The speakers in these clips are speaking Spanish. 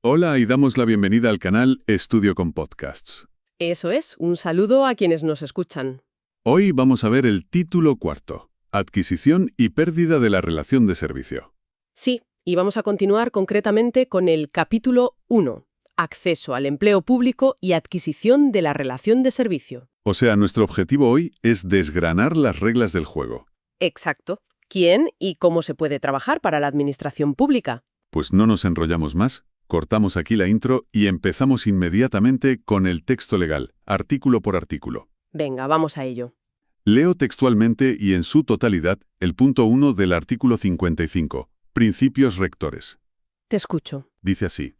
Hola y damos la bienvenida al canal Estudio con Podcasts. Eso es, un saludo a quienes nos escuchan. Hoy vamos a ver el título cuarto, Adquisición y pérdida de la relación de servicio. Sí, y vamos a continuar concretamente con el capítulo 1, Acceso al empleo público y adquisición de la relación de servicio. O sea, nuestro objetivo hoy es desgranar las reglas del juego. Exacto. ¿Quién y cómo se puede trabajar para la administración pública? Pues no nos enrollamos más, cortamos aquí la intro y empezamos inmediatamente con el texto legal, artículo por artículo. Venga, vamos a ello. Leo textualmente y en su totalidad el punto 1 del artículo 55, Principios rectores. Te escucho. Dice así: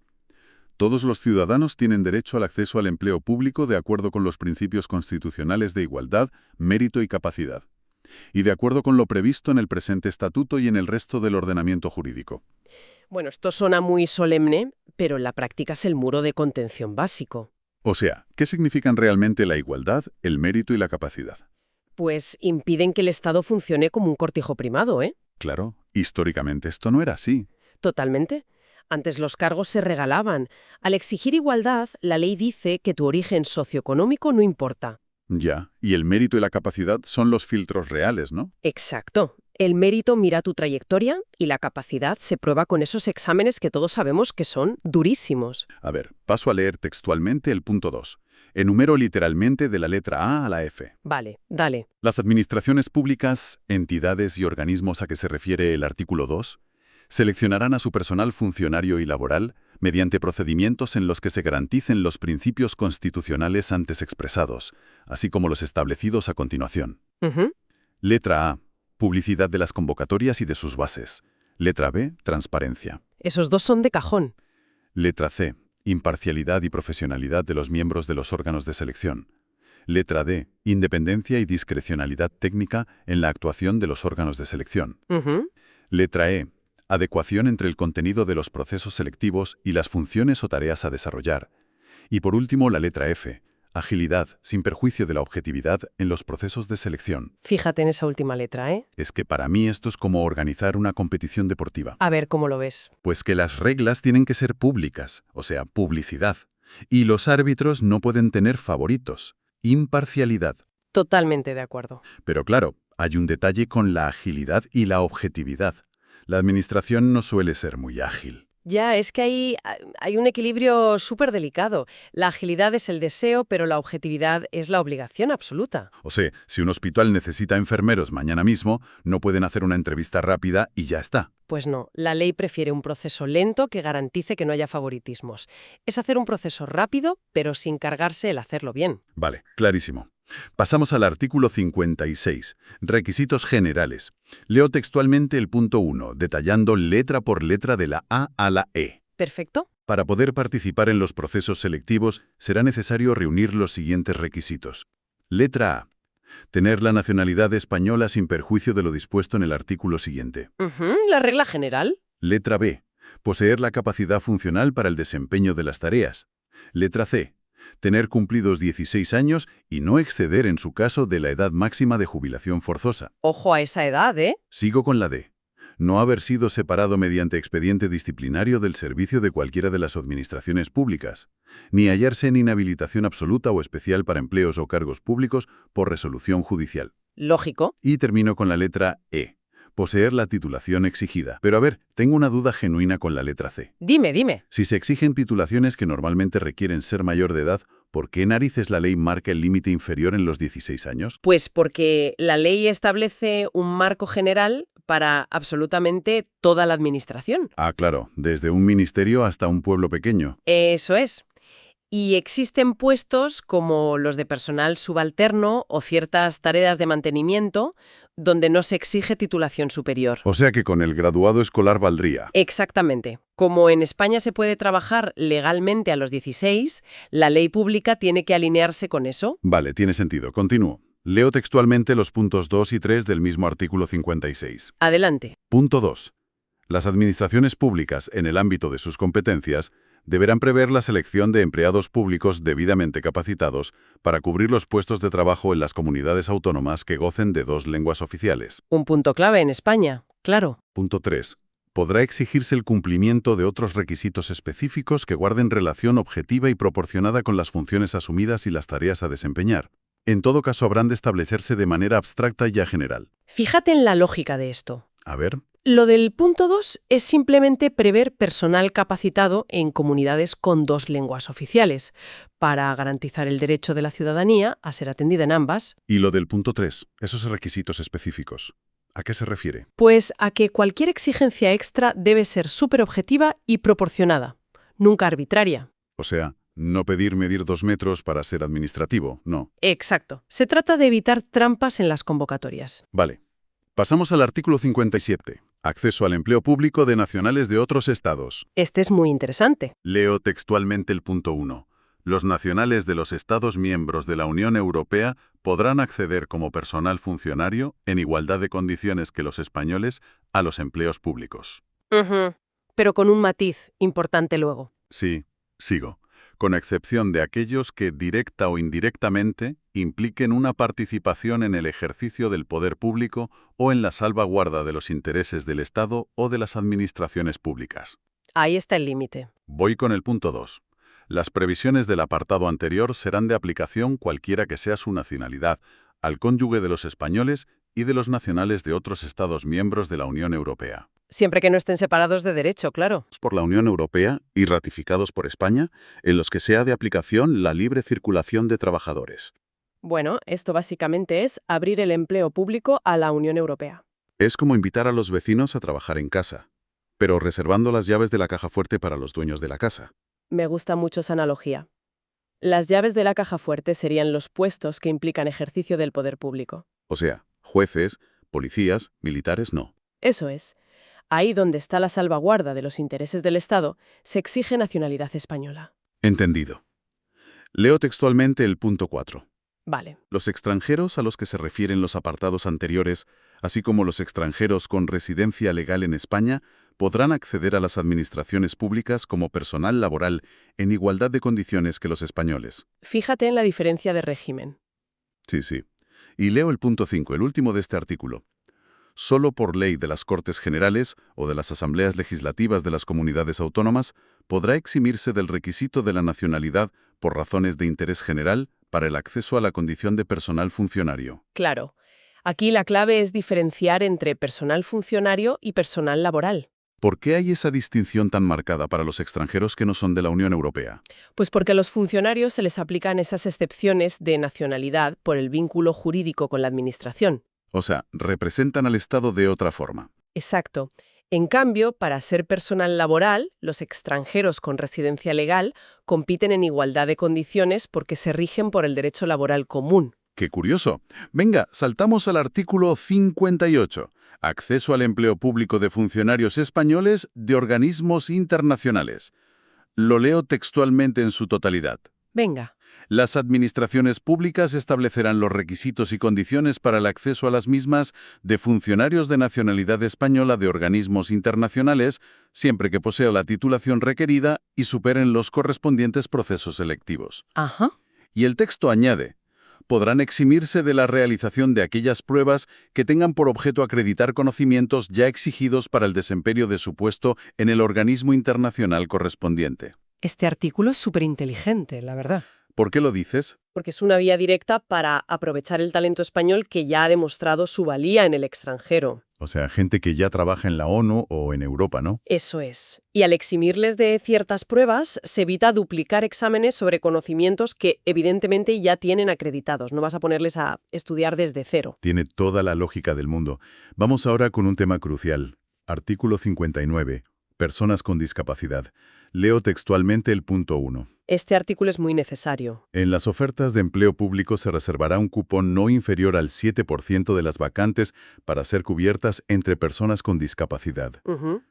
todos los ciudadanos tienen derecho al acceso al empleo público de acuerdo con los principios constitucionales de igualdad, mérito y capacidad, y de acuerdo con lo previsto en el presente estatuto y en el resto del ordenamiento jurídico. Bueno, esto suena muy solemne, pero en la práctica es el muro de contención básico. O sea, ¿qué significan realmente la igualdad, el mérito y la capacidad? Pues impiden que el Estado funcione como un cortijo primado, ¿eh? Claro, históricamente esto no era así. Totalmente. Antes los cargos se regalaban. Al exigir igualdad, la ley dice que tu origen socioeconómico no importa. Ya, y el mérito y la capacidad son los filtros reales, ¿no? Exacto. El mérito mira tu trayectoria y la capacidad se prueba con esos exámenes que todos sabemos que son durísimos. A ver, paso a leer textualmente el punto 2. Enumero literalmente de la letra A a la F. Vale, dale. Las administraciones públicas, entidades y organismos a que se refiere el artículo 2, seleccionarán a su personal funcionario y laboral mediante procedimientos en los que se garanticen los principios constitucionales antes expresados, así como los establecidos a continuación. Ujú. Letra A. Publicidad de las convocatorias y de sus bases. Letra B. Transparencia. Esos dos son de cajón. Letra C. Imparcialidad y profesionalidad de los miembros de los órganos de selección. Letra D. Independencia y discrecionalidad técnica en la actuación de los órganos de selección. Ujú. Letra E. Adecuación entre el contenido de los procesos selectivos y las funciones o tareas a desarrollar. Y por último, la letra F. Agilidad, sin perjuicio de la objetividad en los procesos de selección. Fíjate en esa última letra, ¿eh? Es que para mí esto es como organizar una competición deportiva. A ver cómo lo ves. Pues que las reglas tienen que ser públicas, o sea, publicidad. Y los árbitros no pueden tener favoritos. Imparcialidad. Totalmente de acuerdo. Pero claro, hay un detalle con la agilidad y la objetividad. La administración no suele ser muy ágil. Ya, es que hay un equilibrio súper delicado. La agilidad es el deseo, pero la objetividad es la obligación absoluta. O sea, si un hospital necesita enfermeros mañana mismo, no pueden hacer una entrevista rápida y ya está. Pues no, la ley prefiere un proceso lento que garantice que no haya favoritismos. Es hacer un proceso rápido, pero sin cargarse el hacerlo bien. Vale, clarísimo. Pasamos al artículo 56, requisitos generales. Leo textualmente el punto 1, detallando letra por letra de la A a la E. ¿Perfecto? Para poder participar en los procesos selectivos, será necesario reunir los siguientes requisitos. Letra A. Tener la nacionalidad española sin perjuicio de lo dispuesto en el artículo siguiente. Ujú, la regla general. Letra B. Poseer la capacidad funcional para el desempeño de las tareas. Letra C. Tener cumplidos 16 años y no exceder en su caso de la edad máxima de jubilación forzosa. Ojo a esa edad, ¿eh? Sigo con la D. No haber sido separado mediante expediente disciplinario del servicio de cualquiera de las administraciones públicas, ni hallarse en inhabilitación absoluta o especial para empleos o cargos públicos por resolución judicial. Lógico. Y termino con la letra E. Poseer la titulación exigida. Pero a ver, tengo una duda genuina con la letra C. Dime. Si se exigen titulaciones que normalmente requieren ser mayor de edad, ¿por qué narices la ley marca el límite inferior en los 16 años? Pues porque la ley establece un marco general para absolutamente toda la administración. Ah, claro, desde un ministerio hasta un pueblo pequeño. Eso es. Y existen puestos como los de personal subalterno o ciertas tareas de mantenimiento donde no se exige titulación superior. O sea que con el graduado escolar valdría. Exactamente. Como en España se puede trabajar legalmente a los 16, la ley pública tiene que alinearse con eso. Vale, tiene sentido. Continúo. Leo textualmente los puntos 2 y 3 del mismo artículo 56. Adelante. Punto 2. Las administraciones públicas, en el ámbito de sus competencias, deberán prever la selección de empleados públicos debidamente capacitados para cubrir los puestos de trabajo en las comunidades autónomas que gocen de 2 lenguas oficiales. Un punto clave en España, claro. Punto 3. podrá exigirse el cumplimiento de otros requisitos específicos que guarden relación objetiva y proporcionada con las funciones asumidas y las tareas a desempeñar. En todo caso, habrán de establecerse de manera abstracta y ya general. Fíjate en la lógica de esto. A ver, Lo del punto 2 es simplemente prever personal capacitado en comunidades con 2 lenguas oficiales, para garantizar el derecho de la ciudadanía a ser atendida en ambas. y lo del punto 3, esos requisitos específicos. ¿A qué se refiere? Pues a que cualquier exigencia extra debe ser súper objetiva y proporcionada, nunca arbitraria. O sea, no pedir medir 2 metros para ser administrativo, no. Exacto. Se trata de evitar trampas en las convocatorias. Vale. Pasamos al artículo 57. Acceso al empleo público de nacionales de otros estados. Este es muy interesante. Leo textualmente el punto 1. Los nacionales de los Estados miembros de la Unión Europea podrán acceder como personal funcionario, en igualdad de condiciones que los españoles, a los empleos públicos. Ujú. Pero con un matiz importante luego. Sí, sigo. Con excepción de aquellos que, directa o indirectamente, impliquen una participación en el ejercicio del poder público o en la salvaguarda de los intereses del Estado o de las administraciones públicas. Ahí está el límite. Voy con el punto 2. Las previsiones del apartado anterior serán de aplicación cualquiera que sea su nacionalidad, al cónyuge de los españoles y de los nacionales de otros Estados miembros de la Unión Europea. Siempre que no estén separados de derecho, claro. Por la Unión Europea y ratificados por España, en los que sea de aplicación la libre circulación de trabajadores. Bueno, esto básicamente es abrir el empleo público a la Unión Europea. Es como invitar a los vecinos a trabajar en casa, pero reservando las llaves de la caja fuerte para los dueños de la casa. Me gusta mucho esa analogía. Las llaves de la caja fuerte serían los puestos que implican ejercicio del poder público. O sea, jueces, policías, militares no. Eso es. Ahí donde está la salvaguarda de los intereses del Estado, se exige nacionalidad española. Entendido. Leo textualmente el punto 4. Vale. Los extranjeros a los que se refieren los apartados anteriores, así como los extranjeros con residencia legal en España, podrán acceder a las administraciones públicas como personal laboral en igualdad de condiciones que los españoles. Fíjate en la diferencia de régimen. Sí. Y leo el punto 5, el último de este artículo. Solo por ley de las Cortes Generales o de las Asambleas Legislativas de las Comunidades Autónomas podrá eximirse del requisito de la nacionalidad por razones de interés general para el acceso a la condición de personal funcionario. Claro. Aquí la clave es diferenciar entre personal funcionario y personal laboral. ¿Por qué hay esa distinción tan marcada para los extranjeros que no son de la Unión Europea? Pues porque a los funcionarios se les aplican esas excepciones de nacionalidad por el vínculo jurídico con la administración. O sea, representan al Estado de otra forma. Exacto. En cambio, para ser personal laboral, los extranjeros con residencia legal compiten en igualdad de condiciones porque se rigen por el derecho laboral común. ¡Qué curioso! Venga, saltamos al artículo 58. Acceso al empleo público de funcionarios españoles de organismos internacionales. Lo leo textualmente en su totalidad. Venga. Las administraciones públicas establecerán los requisitos y condiciones para el acceso a las mismas de funcionarios de nacionalidad española de organismos internacionales, siempre que posea la titulación requerida y superen los correspondientes procesos selectivos. Ajá. Y el texto añade: podrán eximirse de la realización de aquellas pruebas que tengan por objeto acreditar conocimientos ya exigidos para el desempeño de su puesto en el organismo internacional correspondiente. Este artículo es súper inteligente, la verdad. ¿Por qué lo dices? Porque es una vía directa para aprovechar el talento español que ya ha demostrado su valía en el extranjero. O sea, gente que ya trabaja en la ONU o en Europa, ¿no? Eso es. Y al eximirles de ciertas pruebas, se evita duplicar exámenes sobre conocimientos que evidentemente ya tienen acreditados. No vas a ponerles a estudiar desde cero. Tiene toda la lógica del mundo. Vamos ahora con un tema crucial. Artículo 59. Personas con discapacidad. Leo textualmente el punto 1. Este artículo es muy necesario. En las ofertas de empleo público se reservará un cupón no inferior al 7% de las vacantes para ser cubiertas entre personas con discapacidad.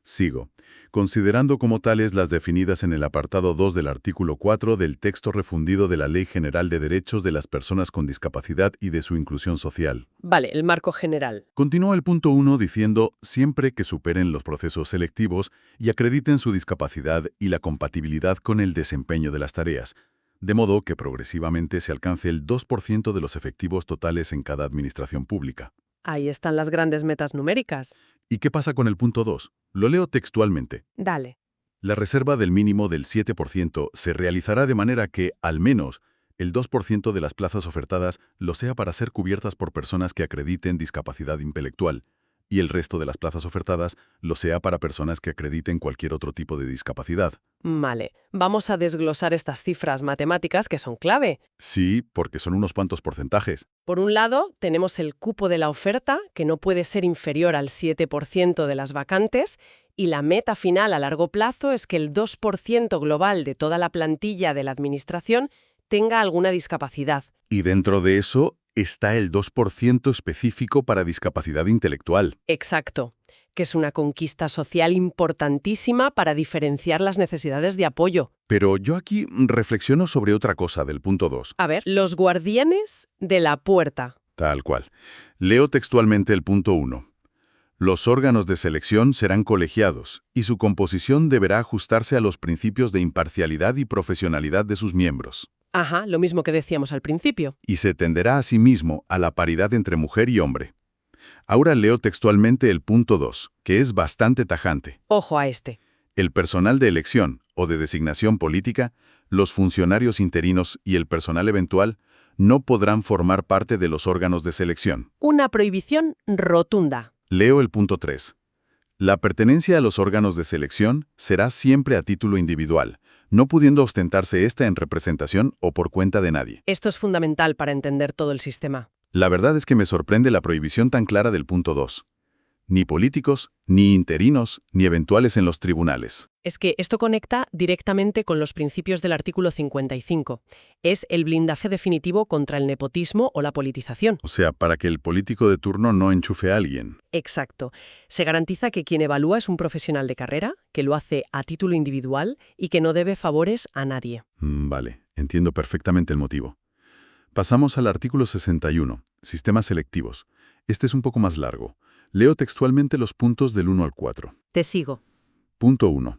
Sigo. Considerando como tales las definidas en el apartado 2 del artículo 4 del texto refundido de la Ley General de Derechos de las Personas con Discapacidad y de su Inclusión Social. Vale, el marco general. Continúa el punto 1 diciendo: siempre que superen los procesos selectivos y acrediten su discapacidad y la compatibilidad con el desempeño de las tareas, de modo que progresivamente se alcance el 2% de los efectivos totales en cada administración pública. Ahí están las grandes metas numéricas. ¿Y qué pasa con el punto 2? Lo leo textualmente. Dale. La reserva del mínimo del 7% se realizará de manera que, al menos, el 2% de las plazas ofertadas lo sea para ser cubiertas por personas que acrediten discapacidad intelectual, y el resto de las plazas ofertadas lo sea para personas que acrediten cualquier otro tipo de discapacidad. Vale, vamos a desglosar estas cifras matemáticas que son clave. Sí, porque son unos cuantos porcentajes. Por un lado, tenemos el cupo de la oferta, que no puede ser inferior al 7% de las vacantes, y la meta final a largo plazo es que el 2% global de toda la plantilla de la Administración tenga alguna discapacidad. Y dentro de eso está el 2% específico para discapacidad intelectual. Exacto, que es una conquista social importantísima para diferenciar las necesidades de apoyo. Pero yo aquí reflexiono sobre otra cosa del punto 2. A ver, los guardianes de la puerta. Tal cual. Leo textualmente el punto 1. Los órganos de selección serán colegiados y su composición deberá ajustarse a los principios de imparcialidad y profesionalidad de sus miembros. Ajá, lo mismo que decíamos al principio. Y se tenderá asimismo a la paridad entre mujer y hombre. Ahora leo textualmente el punto 2, que es bastante tajante. Ojo a este. El personal de elección o de designación política, los funcionarios interinos y el personal eventual no podrán formar parte de los órganos de selección. Una prohibición rotunda. Leo el punto 3. La pertenencia a los órganos de selección será siempre a título individual, no pudiendo ostentarse esta en representación o por cuenta de nadie. Esto es fundamental para entender todo el sistema. La verdad es que me sorprende la prohibición tan clara del punto 2. Ni políticos, ni interinos, ni eventuales en los tribunales. Es que esto conecta directamente con los principios del artículo 55. Es el blindaje definitivo contra el nepotismo o la politización. O sea, para que el político de turno no enchufe a alguien. Exacto. Se garantiza que quien evalúa es un profesional de carrera, que lo hace a título individual y que no debe favores a nadie. Vale, entiendo perfectamente el motivo. Pasamos al artículo 61, sistemas selectivos. Este es un poco más largo. Leo textualmente los puntos del 1 al 4. Te sigo. Punto 1.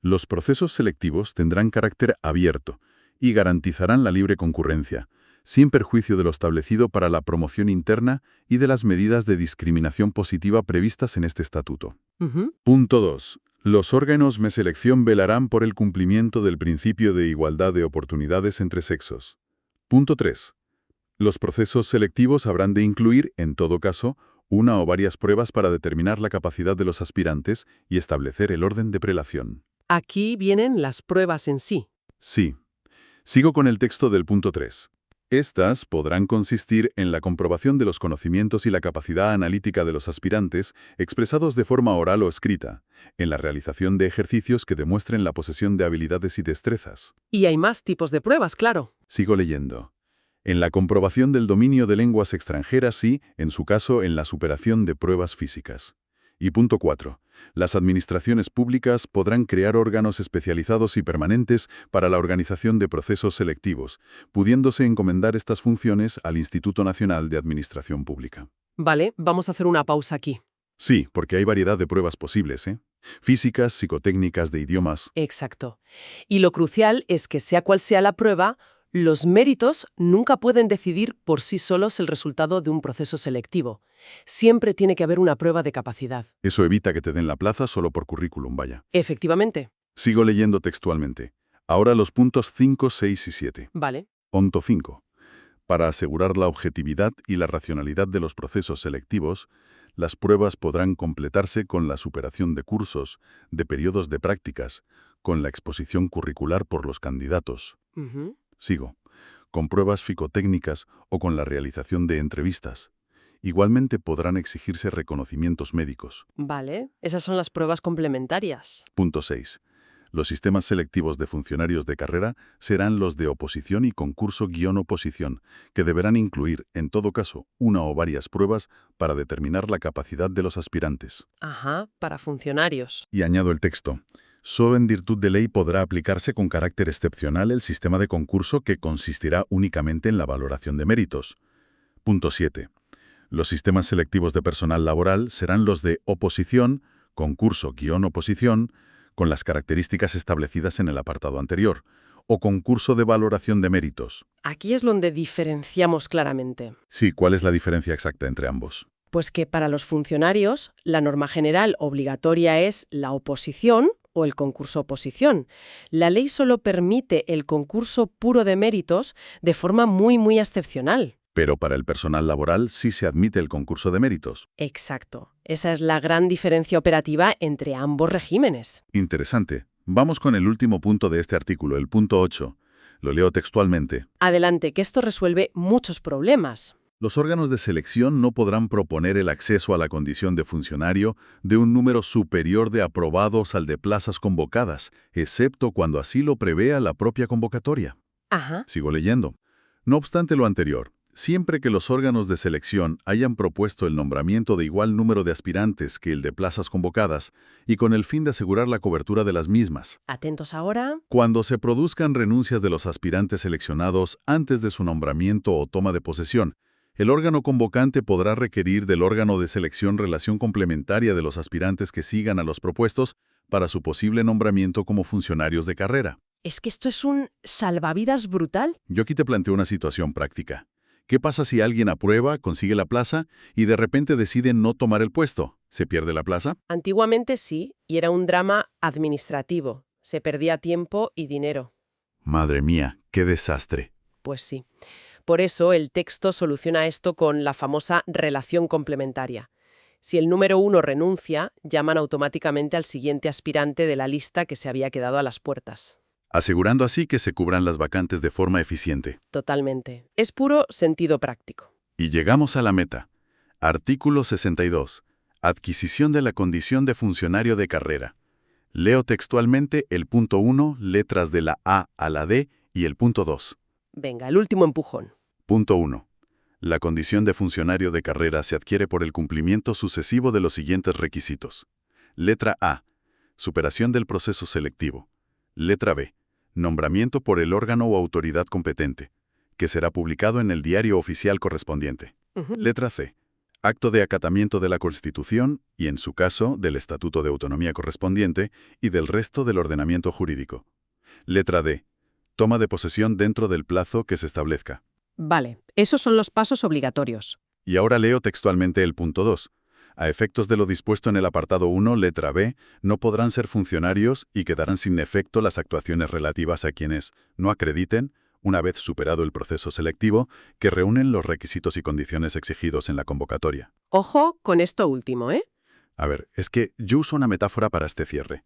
Los procesos selectivos tendrán carácter abierto y garantizarán la libre concurrencia, sin perjuicio de lo establecido para la promoción interna y de las medidas de discriminación positiva previstas en este estatuto. Punto 2. Los órganos de selección velarán por el cumplimiento del principio de igualdad de oportunidades entre sexos. Punto 3. Los procesos selectivos habrán de incluir, en todo caso, una o varias pruebas para determinar la capacidad de los aspirantes y establecer el orden de prelación. Aquí vienen las pruebas en sí. Sí. Sigo con el texto del punto 3. Estas podrán consistir en la comprobación de los conocimientos y la capacidad analítica de los aspirantes expresados de forma oral o escrita, en la realización de ejercicios que demuestren la posesión de habilidades y destrezas. Y hay más tipos de pruebas, claro. Sigo leyendo. En la comprobación del dominio de lenguas extranjeras y, en su caso, en la superación de pruebas físicas. Y punto 4. Las administraciones públicas podrán crear órganos especializados y permanentes para la organización de procesos selectivos, pudiéndose encomendar estas funciones al Instituto Nacional de Administración Pública. Vale, vamos a hacer una pausa aquí. Sí, porque hay variedad de pruebas posibles, ¿eh? Físicas, psicotécnicas, de idiomas. Exacto. Y lo crucial es que sea cual sea la prueba, los méritos nunca pueden decidir por sí solos el resultado de un proceso selectivo. Siempre tiene que haber una prueba de capacidad. Eso evita que te den la plaza solo por currículum, vaya. Efectivamente. Sigo leyendo textualmente. Ahora los puntos 5, 6 y 7. Vale. Punto 5. Para asegurar la objetividad y la racionalidad de los procesos selectivos, las pruebas podrán completarse con la superación de cursos, de periodos de prácticas, con la exposición curricular por los candidatos. Sigo. Con pruebas psicotécnicas o con la realización de entrevistas. Igualmente podrán exigirse reconocimientos médicos. Vale, esas son las pruebas complementarias. Punto 6. Los sistemas selectivos de funcionarios de carrera serán los de oposición y concurso-oposición, que deberán incluir, en todo caso, una o varias pruebas para determinar la capacidad de los aspirantes. Ajá, para funcionarios. Y añado el texto. Solo en virtud de ley podrá aplicarse con carácter excepcional el sistema de concurso que consistirá únicamente en la valoración de méritos. Punto 7. Los sistemas selectivos de personal laboral serán los de oposición, concurso-oposición, con las características establecidas en el apartado anterior, o concurso de valoración de méritos. Aquí es donde diferenciamos claramente. Sí, ¿cuál es la diferencia exacta entre ambos? Pues que para los funcionarios la norma general obligatoria es la oposición o el concurso-oposición. La ley solo permite el concurso puro de méritos de forma muy excepcional. Pero para el personal laboral sí se admite el concurso de méritos. Exacto. Esa es la gran diferencia operativa entre ambos regímenes. Interesante. Vamos con el último punto de este artículo, el punto 8. Lo leo textualmente. Adelante, que esto resuelve muchos problemas. Los órganos de selección no podrán proponer el acceso a la condición de funcionario de un número superior de aprobados al de plazas convocadas, excepto cuando así lo prevea la propia convocatoria. Ajá. Sigo leyendo. No obstante lo anterior, siempre que los órganos de selección hayan propuesto el nombramiento de igual número de aspirantes que el de plazas convocadas y con el fin de asegurar la cobertura de las mismas. Atentos ahora. Cuando se produzcan renuncias de los aspirantes seleccionados antes de su nombramiento o toma de posesión, el órgano convocante podrá requerir del órgano de selección relación complementaria de los aspirantes que sigan a los propuestos para su posible nombramiento como funcionarios de carrera. Es que esto es un salvavidas brutal. Yo aquí te planteo una situación práctica. ¿Qué pasa si alguien aprueba, consigue la plaza y de repente decide no tomar el puesto? ¿Se pierde la plaza? Antiguamente sí, y era un drama administrativo. Se perdía tiempo y dinero. Madre mía, qué desastre. Pues sí. Por eso el texto soluciona esto con la famosa relación complementaria. Si el número 1 renuncia, llaman automáticamente al siguiente aspirante de la lista que se había quedado a las puertas. Asegurando así que se cubran las vacantes de forma eficiente. Totalmente. Es puro sentido práctico. Y llegamos a la meta. Artículo 62. Adquisición de la condición de funcionario de carrera. Leo textualmente el punto 1, letras de la A a la D y el punto 2. Venga, el último empujón. Punto 1. La condición de funcionario de carrera se adquiere por el cumplimiento sucesivo de los siguientes requisitos. Letra A. Superación del proceso selectivo. Letra B. Nombramiento por el órgano o autoridad competente, que será publicado en el diario oficial correspondiente. Letra C. Acto de acatamiento de la Constitución y, en su caso, del Estatuto de Autonomía correspondiente y del resto del ordenamiento jurídico. Letra D. Toma de posesión dentro del plazo que se establezca. Vale, esos son los pasos obligatorios. Y ahora leo textualmente el punto 2. A efectos de lo dispuesto en el apartado 1, letra B, no podrán ser funcionarios y quedarán sin efecto las actuaciones relativas a quienes no acrediten, una vez superado el proceso selectivo, que reúnen los requisitos y condiciones exigidos en la convocatoria. Ojo con esto último, ¿eh? A ver, es que yo uso una metáfora para este cierre.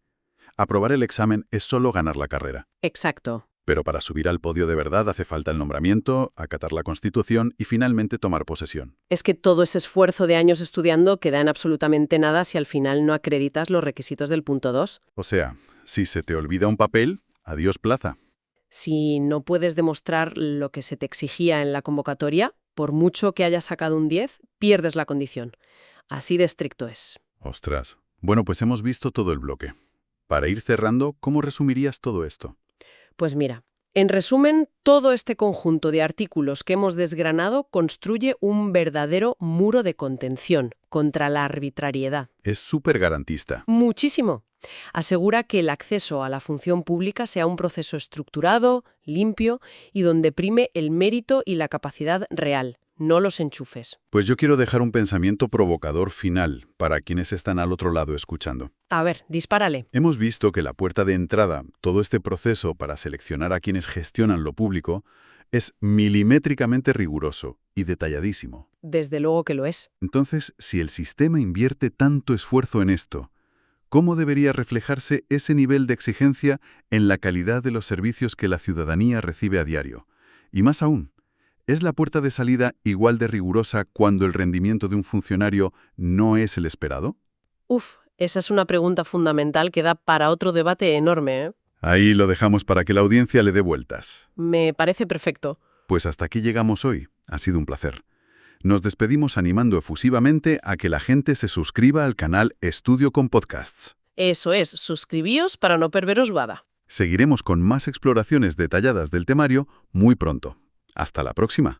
Aprobar el examen es solo ganar la carrera. Exacto. Pero para subir al podio de verdad hace falta el nombramiento, acatar la Constitución y finalmente tomar posesión. Es que todo ese esfuerzo de años estudiando queda en absolutamente nada si al final no acreditas los requisitos del punto 2. O sea, si se te olvida un papel, adiós plaza. Si no puedes demostrar lo que se te exigía en la convocatoria, por mucho que hayas sacado un 10, pierdes la condición. Así de estricto es. Ostras. Bueno, pues hemos visto todo el bloque. Para ir cerrando, ¿cómo resumirías todo esto? Pues mira, en resumen, todo este conjunto de artículos que hemos desgranado construye un verdadero muro de contención contra la arbitrariedad. Es súper garantista. Muchísimo. Asegura que el acceso a la función pública sea un proceso estructurado, limpio y donde prime el mérito y la capacidad real, no los enchufes. Pues yo quiero dejar un pensamiento provocador final para quienes están al otro lado escuchando. A ver, dispárale. Hemos visto que la puerta de entrada, todo este proceso para seleccionar a quienes gestionan lo público, es milimétricamente riguroso y detalladísimo. Desde luego que lo es. Entonces, si el sistema invierte tanto esfuerzo en esto, ¿cómo debería reflejarse ese nivel de exigencia en la calidad de los servicios que la ciudadanía recibe a diario? Y más aún, ¿es la puerta de salida igual de rigurosa cuando el rendimiento de un funcionario no es el esperado? Esa es una pregunta fundamental que da para otro debate enorme, ¿eh? Ahí lo dejamos para que la audiencia le dé vueltas. Me parece perfecto. Pues hasta aquí llegamos hoy. Ha sido un placer. Nos despedimos animando efusivamente a que la gente se suscriba al canal Estudio con Podcasts. Eso es, suscribíos para no perderos nada. Seguiremos con más exploraciones detalladas del temario muy pronto. Hasta la próxima.